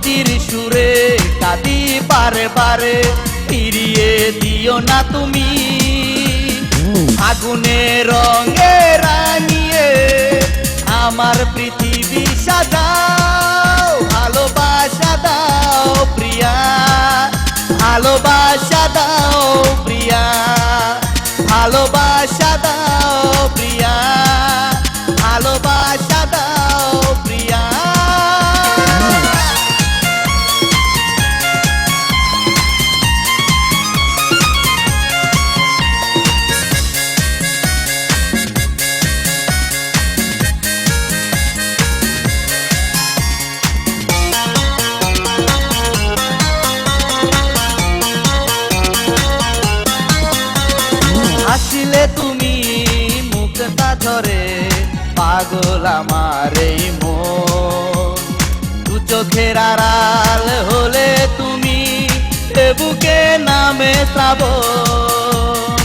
মিনতির সুরে কাঁদি বারে বারে, ফিরিয়ে দিও না তুমি। আগুনের রঙে রাঙিয়ে আমার পৃথিবী সাজাও, ভালোবাসা দাও প্রিয়া, ভালোবাসা দাও প্রিয়া, ভালোবাসা দাও প্রিয়া, ভালোবাসা দাও প্রিয়া। হাসিলে তুমি মুখটা ধরে, পাগল আমার এই মন। দু চোখের আড়াল হলে তুমি, এ বুকে নামে শ্রাবণ।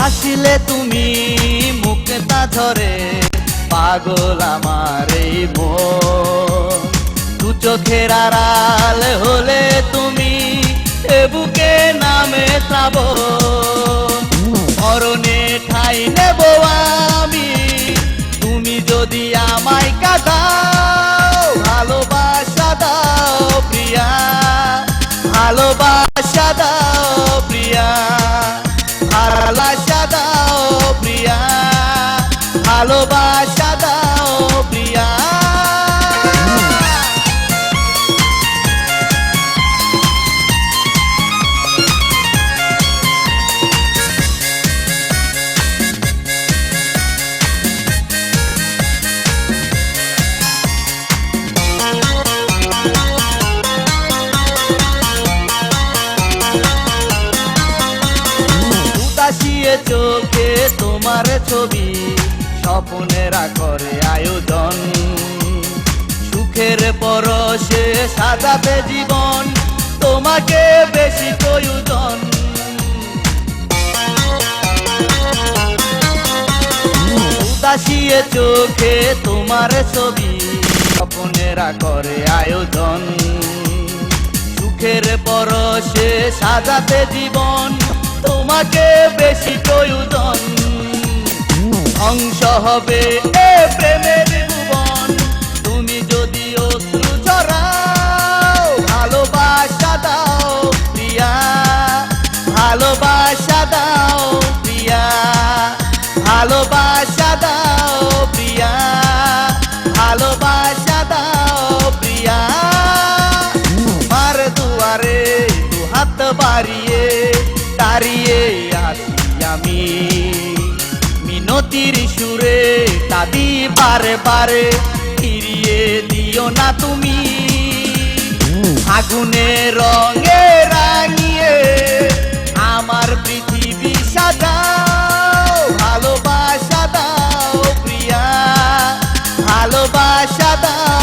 হাসিলে তুমি মুখটা ধরে, পাগল আমার এই মন। দু চোখের আড়াল হলে তুমি, এ বুকে নামে শ্রাবণ। মরণে ঠাই নেব আমি, তুমি যদি আমায় কাঁদাও। ভালোবাসা দাও প্রিয়া, ভালোবাসা দাও প্রিয়া, ভালোবাসা দাও প্রিয়া, ভালোবাসা দাও প্রিয়া। চোখে তোমার ছবি, স্বপ্নেরা করে আয়োজন। সুখের পরশে সাজাতে জীবন, তোমাকে বেশি প্রয়োজন। উদাসিয়ে চোখে তোমার ছবি, স্বপ্নেরা করে আয়োজন। সুখের পরশে সাজাতে জীবন, তোমাকে বেশি প্রয়োজন। ধ্বংস হবে এ প্রেমের ভুবন, তুমি যদি অশ্রু ঝরাও। ভালোবাসা দাও প্রিয়া, ভালোবাসা দাও প্রিয়া, ভালোবাসা দাও প্রিয়া, ভালোবাসা দাও প্রিয়া। মার দুয়ারে দু হাত বাড়িয়ে দাঁড়িয়ে আছি আমি, মিনতির সুরে কাঁদি বারে বারে, ফিরিয়ে দিও না তুমি। আগুনের রঙে রাঙিয়ে আমার পৃথিবী সাজাও। ভালোবাসা দাও প্রিয়া, ভালোবাসা দাও